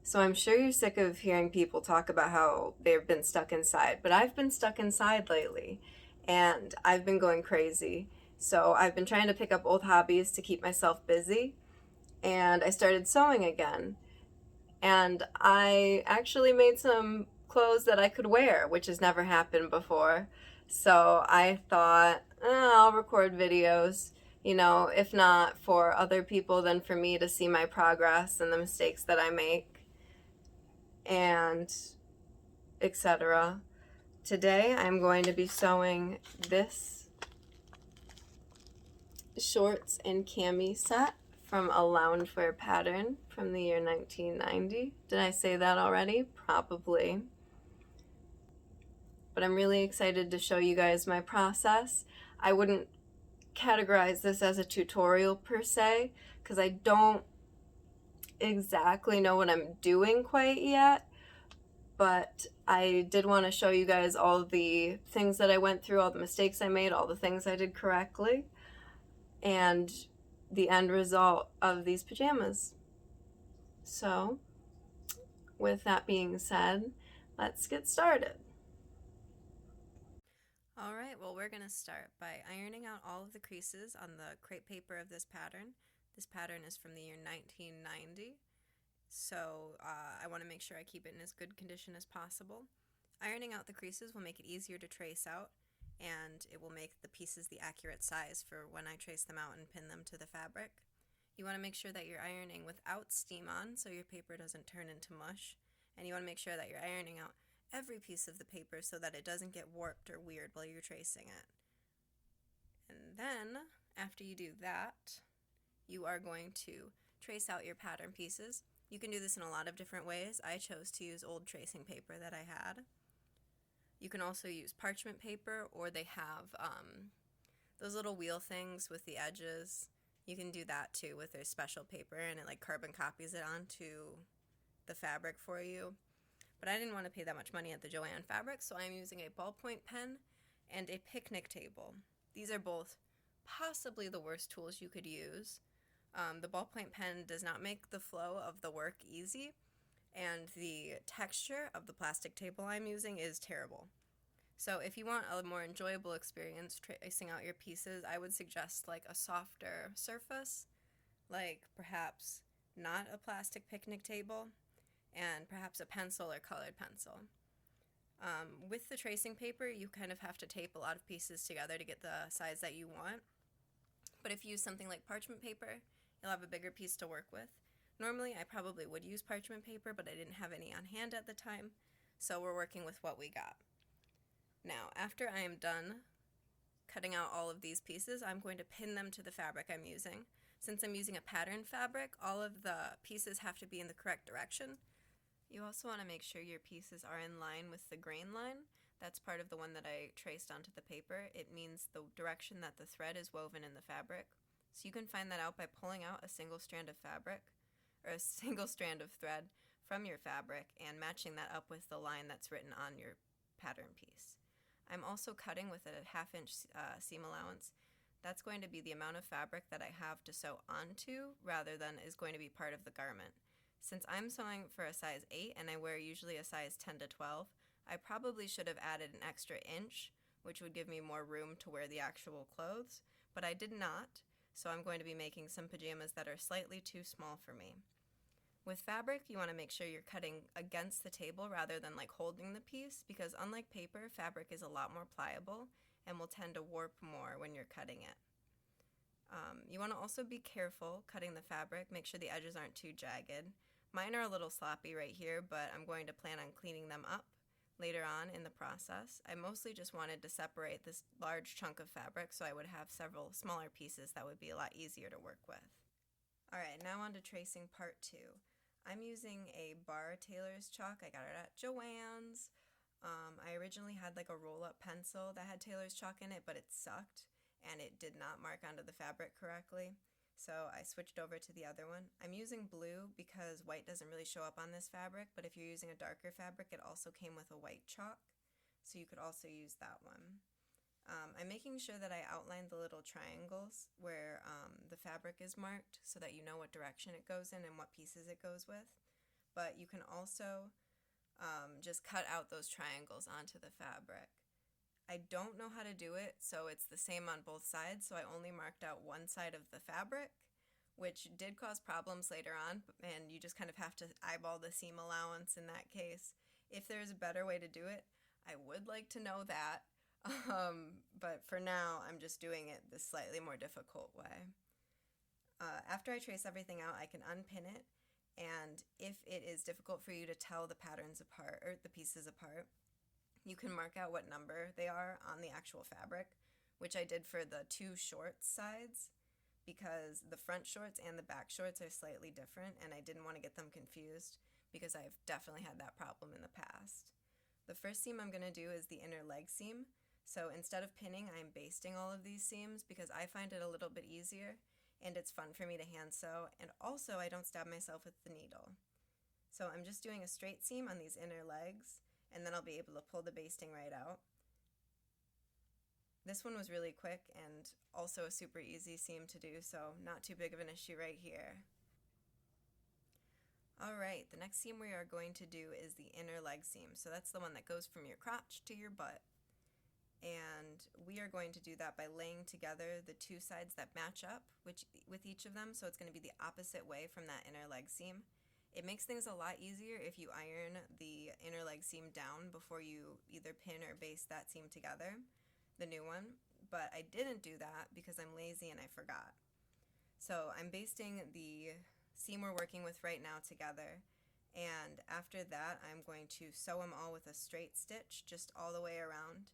So I'm sure you're sick of hearing people talk about how they've been stuck inside, but I've been stuck inside lately and I've been going crazy. So I've been trying to pick up old hobbies to keep myself busy, and I started sewing again. And I actually made some clothes that I could wear, which has never happened before. So I thought, I'll record videos, if not for other people, then for me to see my progress and the mistakes that I make, and etc. Today I'm going to be sewing this shorts and cami set from a loungewear pattern from the year 1990. Did I say that already? Probably. But I'm really excited to show you guys my process. I wouldn't categorize this as a tutorial per se, because I don't exactly know what I'm doing quite yet, but I did want to show you guys all the things that I went through, all the mistakes I made, all the things I did correctly, and the end result of these pajamas. So, with that being said, let's get started. All right, well, we're going to start by ironing out all of the creases on the crepe paper of this pattern. This pattern is from the year 1990, so I want to make sure I keep it in as good condition as possible. Ironing out the creases will make it easier to trace out, and it will make the pieces the accurate size for when I trace them out and pin them to the fabric. You want to make sure that you're ironing without steam on so your paper doesn't turn into mush, and you want to make sure that you're ironing out every piece of the paper so that it doesn't get warped or weird while you're tracing it. And then, after you do that, you are going to trace out your pattern pieces. You can do this in a lot of different ways. I chose to use old tracing paper that I had. You can also use parchment paper, or they have those little wheel things with the edges. You can do that too with their special paper, and it like carbon copies it onto the fabric for you. But I didn't want to pay that much money at the Joann Fabric, so I'm using a ballpoint pen and a picnic table. These are both possibly the worst tools you could use. The ballpoint pen does not make the flow of the work easy, and the texture of the plastic table I'm using is terrible. So if you want a more enjoyable experience tracing out your pieces, I would suggest like a softer surface, like perhaps not a plastic picnic table, and perhaps a pencil or colored pencil. With the tracing paper, you kind of have to tape a lot of pieces together to get the size that you want. But if you use something like parchment paper, you'll have a bigger piece to work with. Normally, I probably would use parchment paper, but I didn't have any on hand at the time, so we're working with what we got. Now, after I am done cutting out all of these pieces, I'm going to pin them to the fabric I'm using. Since I'm using a pattern fabric, all of the pieces have to be in the correct direction. You also want to make sure your pieces are in line with the grain line. That's part of the one that I traced onto the paper. It means the direction that the thread is woven in the fabric. So you can find that out by pulling out a single strand of fabric, or a single strand of thread from your fabric, and matching that up with the line that's written on your pattern piece. I'm also cutting with a 1/2 inch seam allowance. That's going to be the amount of fabric that I have to sew onto rather than is going to be part of the garment. Since I'm sewing for a size 8 and I wear usually a size 10 to 12, I probably should have added an extra inch, which would give me more room to wear the actual clothes, but I did not, so I'm going to be making some pajamas that are slightly too small for me. With fabric, you want to make sure you're cutting against the table rather than like holding the piece, because unlike paper, fabric is a lot more pliable and will tend to warp more when you're cutting it. You want to also be careful cutting the fabric, make sure the edges aren't too jagged. Mine are a little sloppy right here, but I'm going to plan on cleaning them up later on in the process. I mostly just wanted to separate this large chunk of fabric so I would have several smaller pieces that would be a lot easier to work with. Alright, now on to tracing part 2. I'm using a bar tailor's chalk. I got it at Joann's. I originally had like a roll-up pencil that had tailor's chalk in it, but it sucked and it did not mark onto the fabric correctly. So I switched over to the other one. I'm using blue because white doesn't really show up on this fabric, but if you're using a darker fabric, it also came with a white chalk, so you could also use that one. I'm making sure that I outline the little triangles where the fabric is marked so that you know what direction it goes in and what pieces it goes with. but you can also just cut out those triangles onto the fabric. I don't know how to do it, so it's the same on both sides, so I only marked out one side of the fabric, which did cause problems later on, and you just kind of have to eyeball the seam allowance in that case. If there's a better way to do it, I would like to know that, but for now, I'm just doing it the slightly more difficult way. After I trace everything out, I can unpin it, and if it is difficult for you to tell the patterns apart, or the pieces apart, you can mark out what number they are on the actual fabric, which I did for the two shorts sides, because the front shorts and the back shorts are slightly different, and I didn't want to get them confused, because I've definitely had that problem in the past. The first seam I'm going to do is the inner leg seam, so instead of pinning, I'm basting all of these seams, because I find it a little bit easier, and it's fun for me to hand sew, and also I don't stab myself with the needle. So I'm just doing a straight seam on these inner legs, and then I'll be able to pull the basting right out. This one was really quick and also a super easy seam to do, so not too big of an issue right here. Alright, the next seam we are going to do is the inner leg seam, so that's the one that goes from your crotch to your butt. And we are going to do that by laying together the two sides that match up with each of them, so it's going to be the opposite way from that inner leg seam. It makes things a lot easier if you iron the inner leg seam down before you either pin or baste that seam together, the new one, but I didn't do that because I'm lazy and I forgot. So I'm basting the seam we're working with right now together, and after that I'm going to sew them all with a straight stitch just all the way around.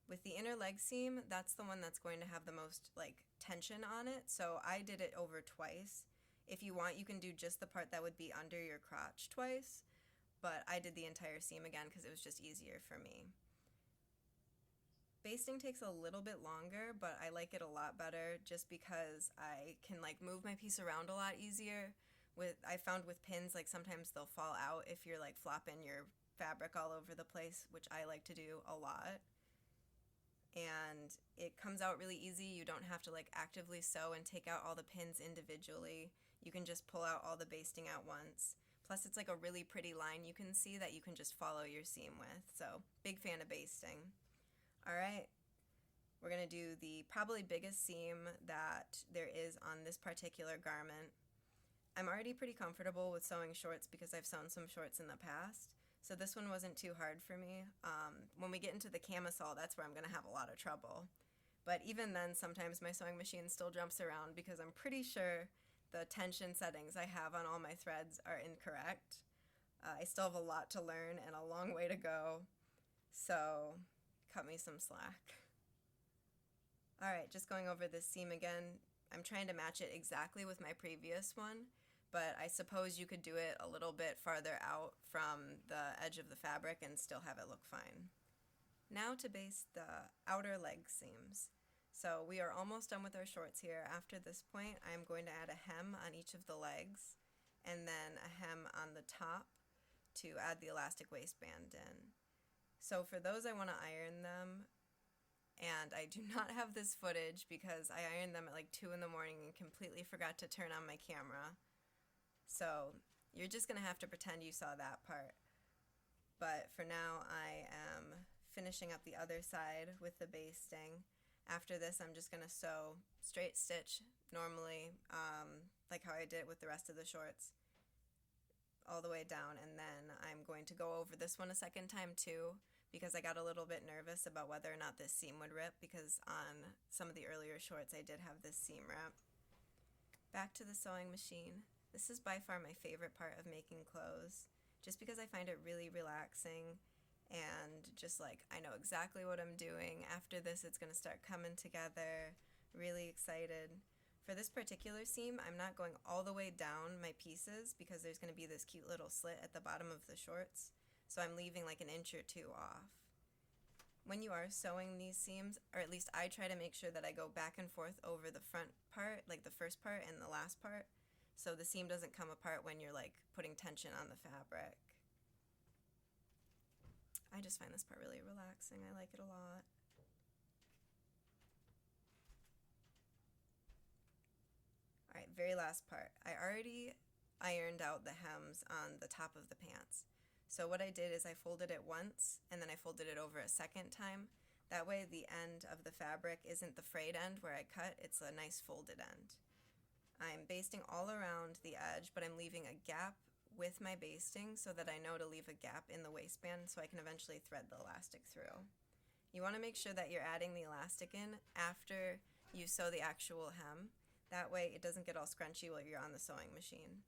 With the inner leg seam, that's the one that's going to have the most tension on it, so I did it over twice. If you want, you can do just the part that would be under your crotch twice, but I did the entire seam again because it was just easier for me. Basting takes a little bit longer, but I like it a lot better just because I can move my piece around a lot easier. I found with pins, sometimes they'll fall out if you're flopping your fabric all over the place, which I like to do a lot. And it comes out really easy. You don't have to actively sew and take out all the pins individually. You can just pull out all the basting at once. Plus it's a really pretty line you can see that you can just follow your seam with. So big fan of basting. Alright, we're going to do the probably biggest seam that there is on this particular garment. I'm already pretty comfortable with sewing shorts because I've sewn some shorts in the past, so this one wasn't too hard for me. When we get into the camisole, that's where I'm going to have a lot of trouble. But even then, sometimes my sewing machine still jumps around because I'm pretty sure the tension settings I have on all my threads are incorrect. I still have a lot to learn and a long way to go, so cut me some slack. Alright, just going over this seam again. I'm trying to match it exactly with my previous one, but I suppose you could do it a little bit farther out from the edge of the fabric and still have it look fine. Now to baste the outer leg seams. So we are almost done with our shorts here. After this point, I'm going to add a hem on each of the legs and then a hem on the top to add the elastic waistband in. So for those, I want to iron them, and I do not have this footage because I ironed them at 2 in the morning and completely forgot to turn on my camera. So you're just going to have to pretend you saw that part. But for now, I am finishing up the other side with the basting. After this, I'm just going to sew straight stitch normally, like how I did it with the rest of the shorts, all the way down, and then I'm going to go over this one a second time too, because I got a little bit nervous about whether or not this seam would rip, because on some of the earlier shorts I did have this seam rip. Back to the sewing machine. This is by far my favorite part of making clothes, just because I find it really relaxing, and just I know exactly what I'm doing. After this, it's going to start coming together. Really excited. For this particular seam, I'm not going all the way down my pieces because there's going to be this cute little slit at the bottom of the shorts, so I'm leaving an inch or two off. When you are sewing these seams, or at least I try to make sure that I go back and forth over the front part, the first part and the last part, so the seam doesn't come apart when you're putting tension on the fabric. I just find this part really relaxing. I like it a lot. Alright, very last part. I already ironed out the hems on the top of the pants. So what I did is I folded it once, and then I folded it over a second time. That way the end of the fabric isn't the frayed end where I cut, it's a nice folded end. I'm basting all around the edge, but I'm leaving a gap with my basting so that I know to leave a gap in the waistband so I can eventually thread the elastic through. You want to make sure that you're adding the elastic in after you sew the actual hem. That way it doesn't get all scrunchy while you're on the sewing machine.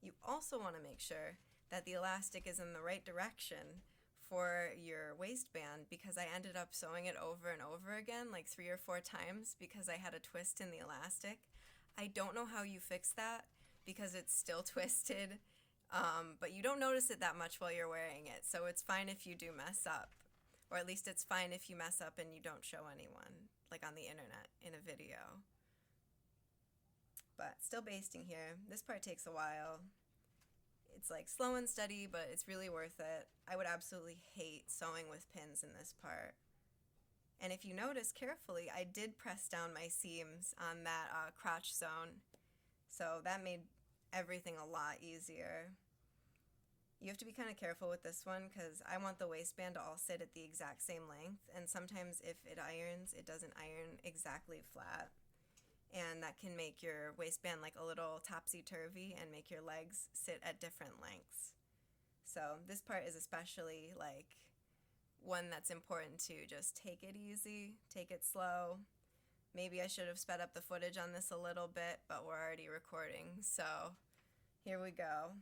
You also want to make sure that the elastic is in the right direction for your waistband, because I ended up sewing it over and over again like 3 or 4 times because I had a twist in the elastic. I don't know how you fix that because it's still twisted, but you don't notice it that much while you're wearing it, so it's fine if you do mess up. Or at least it's fine if you mess up and you don't show anyone, like on the internet in a video. But still basting here. This part takes a while. It's like slow and steady, but it's really worth it. I would absolutely hate sewing with pins in this part. And if you notice carefully, I did press down my seams on that crotch zone, so that made everything a lot easier. You have to be kind of careful with this one because I want the waistband to all sit at the exact same length, and sometimes if it irons, it doesn't iron exactly flat, and that can make your waistband like a little topsy-turvy and make your legs sit at different lengths. So this part is especially like one that's important to just take it easy, take it slow. Maybe I should have sped up the footage on this a little bit, but we're already recording, so here we go.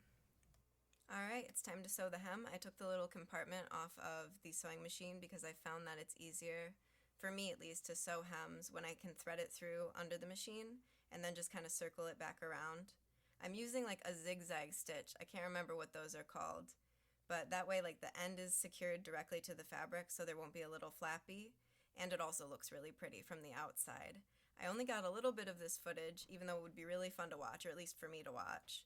Alright, it's time to sew the hem. I took the little compartment off of the sewing machine because I found that it's easier, for me at least, to sew hems when I can thread it through under the machine and then just kind of circle it back around. I'm using like a zigzag stitch. I can't remember what those are called, but that way like the end is secured directly to the fabric so there won't be a little flappy, and it also looks really pretty from the outside. I only got a little bit of this footage, even though it would be really fun to watch, or at least for me to watch.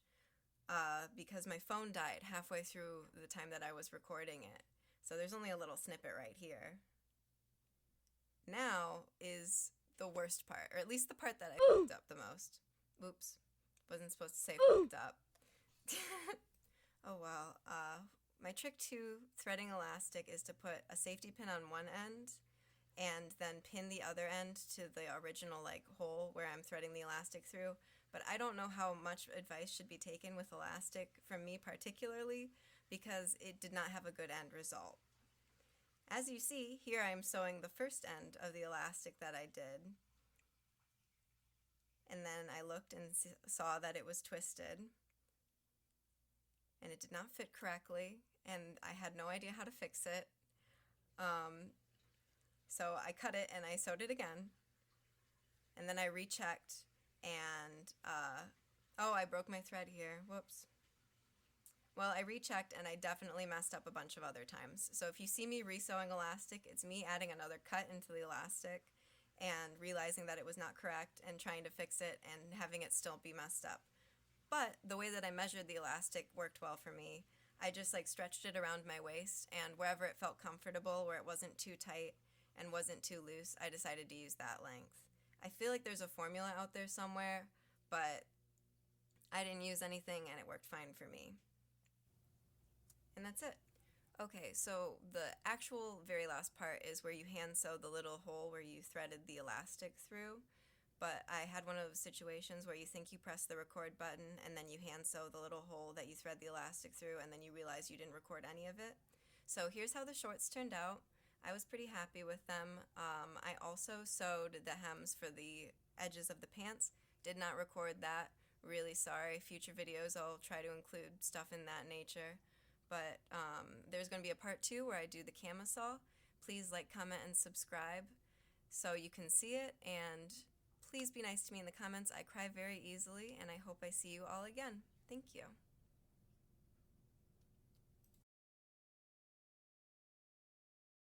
Because my phone died halfway through the time that I was recording it. So there's only a little snippet right here. Now is the worst part, or at least the part that I fucked up the most. Oops, wasn't supposed to say fucked up. Oh well. My trick to threading elastic is to put a safety pin on one end and then pin the other end to the original like hole where I'm threading the elastic through. But I don't know how much advice should be taken with elastic from me particularly, because it did not have a good end result. As you see, here I am sewing the first end of the elastic that I did. And then I looked and saw that it was twisted. And it did not fit correctly, and I had no idea how to fix it. So I cut it and I sewed it again. And then I rechecked. And, oh, I broke my thread here. Whoops. Well, I rechecked and I definitely messed up a bunch of other times. So if you see me resewing elastic, it's me adding another cut into the elastic and realizing that it was not correct and trying to fix it and having it still be messed up. But the way that I measured the elastic worked well for me. I just like stretched it around my waist, and wherever it felt comfortable, where it wasn't too tight and wasn't too loose, I decided to use that length. I feel like there's a formula out there somewhere, but I didn't use anything and it worked fine for me. And that's it. Okay, so the actual very last part is where you hand sew the little hole where you threaded the elastic through, but I had one of those situations where you think you press the record button and then you hand sew the little hole that you thread the elastic through, and then you realize you didn't record any of it. So here's how the shorts turned out. I was pretty happy with them. I also sewed the hems for the edges of the pants. Did not record that. Really sorry. Future videos I'll try to include stuff in that nature. But there's going to be a part 2 where I do the camisole. Please like, comment, and subscribe so you can see it. And please be nice to me in the comments. I cry very easily, and I hope I see you all again. Thank you.